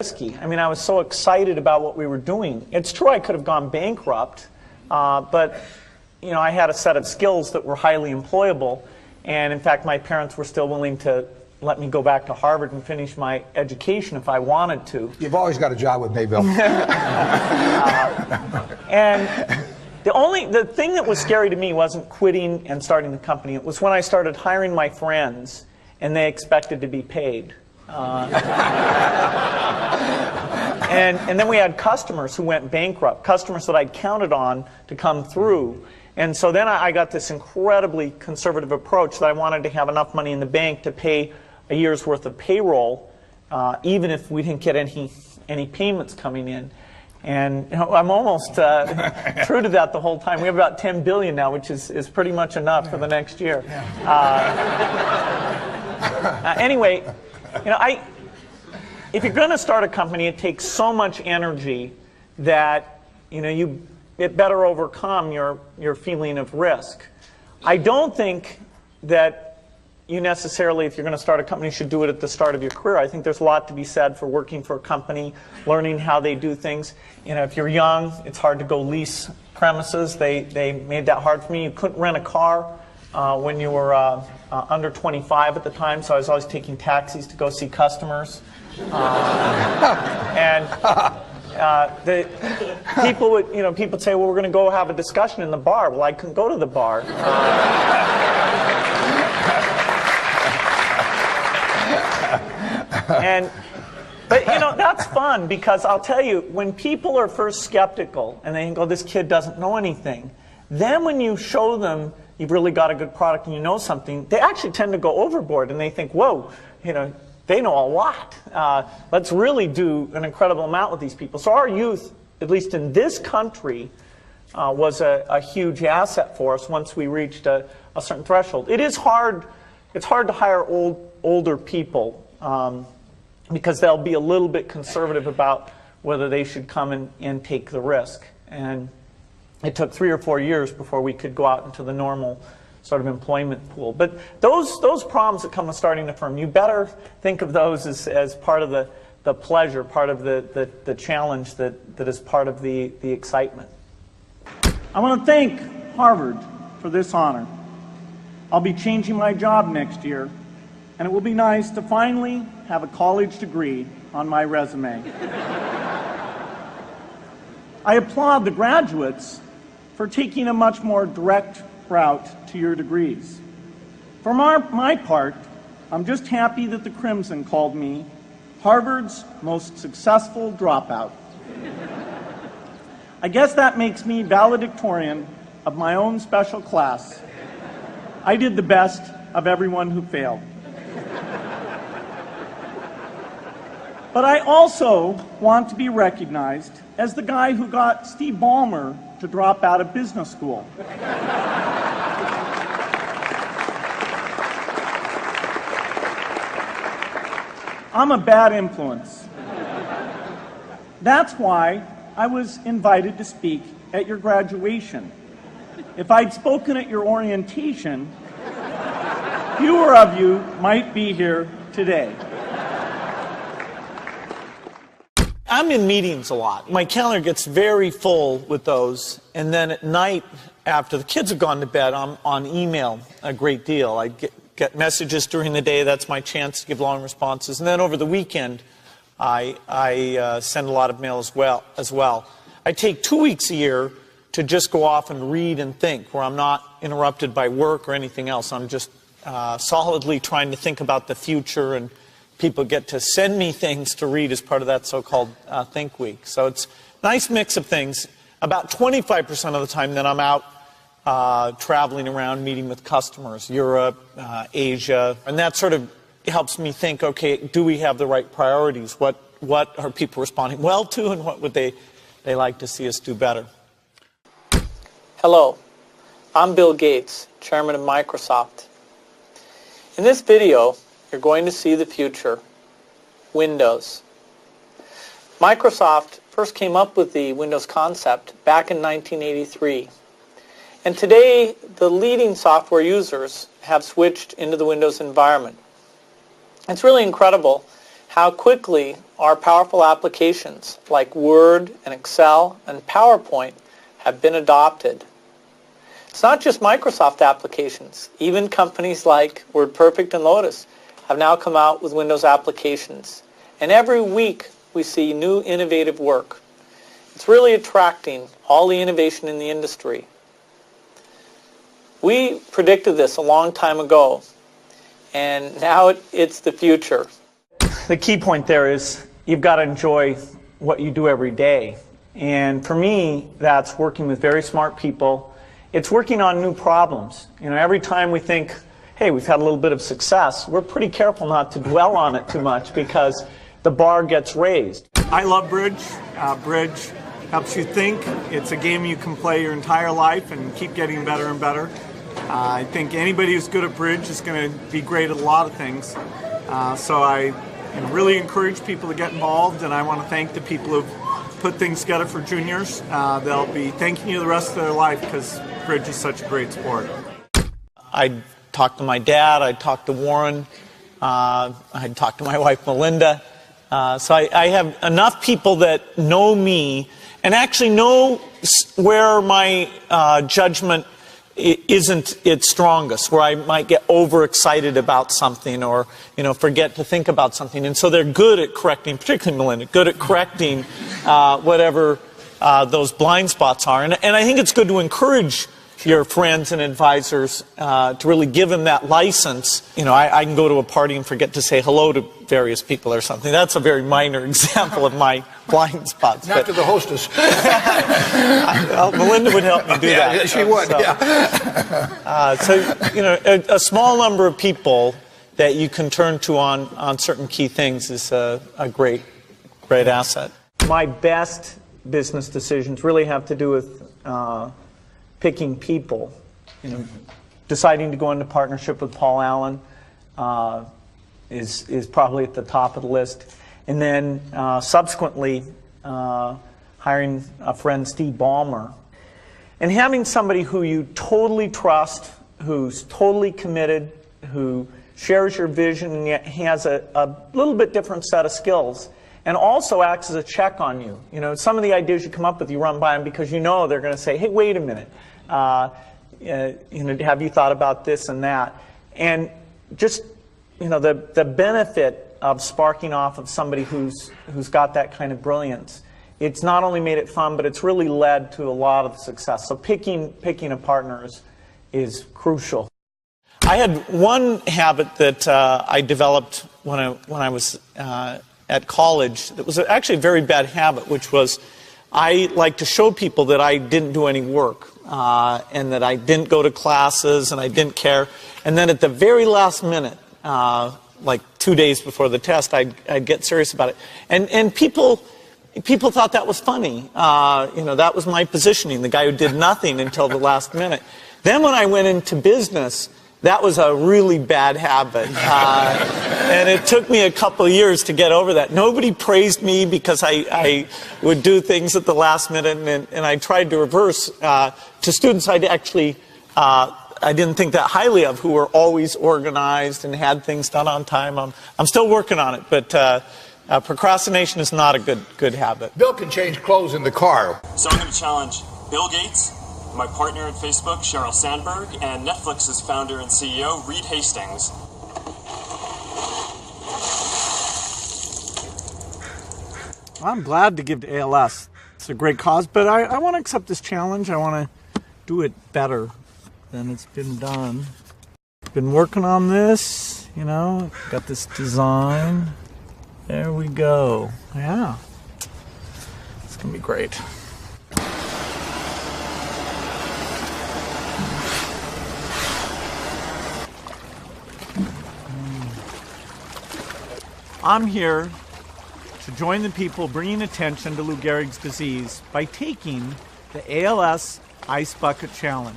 risky. I mean, I was so excited about what we were doing. It's true I could have gone bankrupt, but you know, I had a set of skills that were highly employable, and in fact, my parents were still willing to let me go back to Harvard and finish my education if I wanted to. You've always got a job with me, Bill. And the thing that was scary to me wasn't quitting and starting the company. It was when I started hiring my friends and they expected to be paid. And then we had customers who went bankrupt, customers that I'd counted on to come through. And so then I got this incredibly conservative approach that I wanted to have enough money in the bank to pay a year's worth of payroll, even if we didn't get any payments coming in. And you know, I'm almost true to that the whole time. We have about $10 billion now, which is pretty much enough for the next year. Anyway, you know, if you're going to start a company, it takes so much energy that you know it better overcome your feeling of risk. I don't think that you necessarily, if you're going to start a company, should do it at the start of your career. I think there's a lot to be said for working for a company, learning how they do things. You know, if you're young, it's hard to go lease premises. They made that hard for me. You couldn't rent a car when you were under 25 at the time, so I was always taking taxis to go see customers. The people would, you know, people say, well, we're going to go have a discussion in the bar. Well, I couldn't go to the bar. But you know, that's fun because I'll tell you, when people are first skeptical and they think, oh, this kid doesn't know anything, then when you show them you've really got a good product and you know something, they actually tend to go overboard and they think, whoa, you know, they know a lot. Let's really do an incredible amount with these people. So our youth, at least in this country, was a huge asset for us once we reached a certain threshold. It is hard. It's hard to hire older people because they'll be a little bit conservative about whether they should come and take the risk. And it took 3 or 4 years before we could go out into the normal sort of employment pool. But those problems that come with starting a firm, you better think of those as part of the pleasure, part of the challenge that is part of the excitement. I want to thank Harvard for this honor. I'll be changing my job next year, and it will be nice to finally have a college degree on my resume. I applaud the graduates for taking a much more direct route to your degrees. For my part, I'm just happy that the Crimson called me Harvard's most successful dropout. I guess that makes me valedictorian of my own special class. I did the best of everyone who failed. But I also want to be recognized as the guy who got Steve Ballmer to drop out of business school. I'm a bad influence. That's why I was invited to speak at your graduation. If I'd spoken at your orientation, fewer of you might be here today. I'm in meetings a lot. My calendar gets very full with those, and then at night, after the kids have gone to bed, I'm on email a great deal. I get messages during the day. That's my chance to give long responses. And then over the weekend, I send a lot of mail as well. I take 2 weeks a year to just go off and read and think, where I'm not interrupted by work or anything else. I'm just solidly trying to think about the future, and people get to send me things to read as part of that so-called Think Week. So it's a nice mix of things. About 25% of the time then I'm out traveling around, meeting with customers, Europe, Asia, and that sort of helps me think, okay, do we have the right priorities? What are people responding well to, and what would they like to see us do better? Hello, I'm Bill Gates, Chairman of Microsoft. In this video, you're going to see the future, Windows. Microsoft first came up with the Windows concept back in 1983. And today, the leading software users have switched into the Windows environment. It's really incredible how quickly our powerful applications like Word and Excel and PowerPoint have been adopted. It's not just Microsoft applications. Even companies like WordPerfect and Lotus have now come out with Windows applications. And every week we see new innovative work. It's really attracting all the innovation in the industry. We predicted this a long time ago, and now it's the future. The key point there is you've got to enjoy what you do every day. And for me, that's working with very smart people. It's working on new problems. You know, every time we think, hey, we've had a little bit of success, we're pretty careful not to dwell on it too much because the bar gets raised. I love bridge. Bridge helps you think. It's a game you can play your entire life and keep getting better and better. I think anybody who's good at bridge is going to be great at a lot of things. So I really encourage people to get involved, and I want to thank the people who've put things together for juniors. They'll be thanking you the rest of their life because bridge is such a great sport. I'd talk to my dad, I'd talk to Warren, I'd talk to my wife Melinda. So I have enough people that know me and actually know where my judgment isn't its strongest, where I might get overexcited about something or, forget to think about something. And so they're good at correcting, particularly Melinda, good at correcting whatever those blind spots are. And I think it's good to encourage your friends and advisors to really give them that license. I can go to a party and forget to say hello to various people or something. That's a very minor example of my blind spots. Not to the hostess. Well, Melinda would help me do that. Yeah, she would, So, a small number of people that you can turn to on certain key things is a great asset. My best business decisions really have to do with picking people. Deciding to go into partnership with Paul Allen is probably at the top of the list. And then subsequently hiring a friend, Steve Ballmer. And having somebody who you totally trust, who's totally committed, who shares your vision and yet has a little bit different set of skills, and also acts as a check on you. Some of the ideas you come up with, you run by them because they're going to say, hey, wait a minute. Have you thought about this and that? And just, the benefit of sparking off of somebody who's got that kind of brilliance, it's not only made it fun, but it's really led to a lot of success. So picking a partner is crucial. I had one habit that I developed when I was at college that was actually a very bad habit, which was I like to show people that I didn't do any work and that I didn't go to classes and I didn't care. And then at the very last minute, like 2 days before the test, I'd get serious about it. And people thought that was funny. That was my positioning, the guy who did nothing until the last minute. Then when I went into business, that was a really bad habit. And it took me a couple of years to get over that. Nobody praised me because I would do things at the last minute, and I tried to reverse to students I'd actually I didn't think that highly of, who were always organized and had things done on time. I'm still working on it, but procrastination is not a good habit. Bill can change clothes in the car. So I'm going to challenge Bill Gates, my partner at Facebook, Sheryl Sandberg, and Netflix's founder and CEO, Reed Hastings. I'm glad to give to ALS. It's a great cause, but I want to accept this challenge. I want to do it better than it's been done. Been working on this, got this design. There we go. Yeah. It's going to be great. I'm here to join the people bringing attention to Lou Gehrig's disease by taking the ALS Ice Bucket Challenge.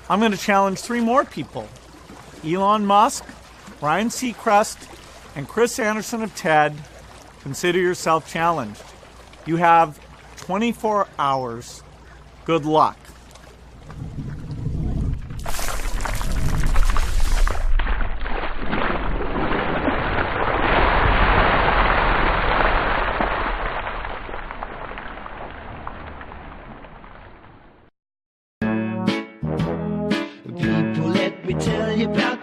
I'm going to challenge 3 more people: Elon Musk, Ryan Seacrest, and Chris Anderson of TED. Consider yourself challenged. You have 24 hours. Good luck.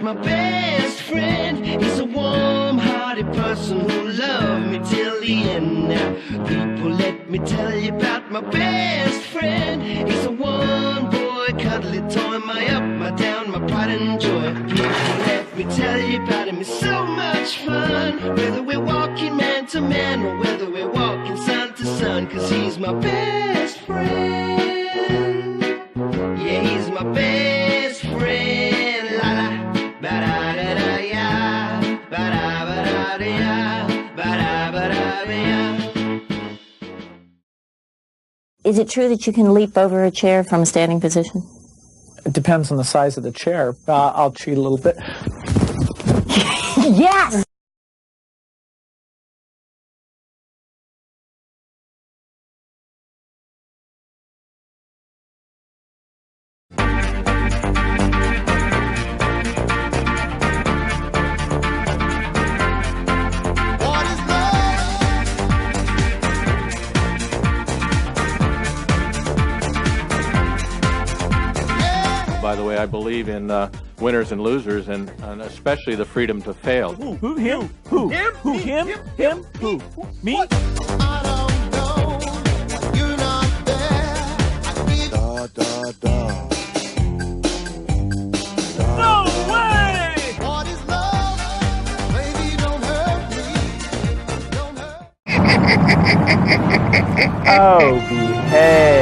my best friend. He's a warm-hearted person who loved me till the end. Now, people, let me tell you about my best friend. He's a one-boy, cuddly toy, my up, my down, my pride and joy. People, let me tell you about him. It's so much fun, whether we're walking man to man or whether we're walking sun to sun, 'cause he's my best friend. Yeah, he's my best friend. La la, ba da da da ya, ba da da ya, ba da da ya. Is it true that you can leap over a chair from a standing position? It depends on the size of the chair. I'll cheat a little bit. Yes! By the way, I believe in winners and losers, and especially the freedom to fail. Who? Him? Who? Him? Who? Him? Him? Who? Me? No way! Oh, behave.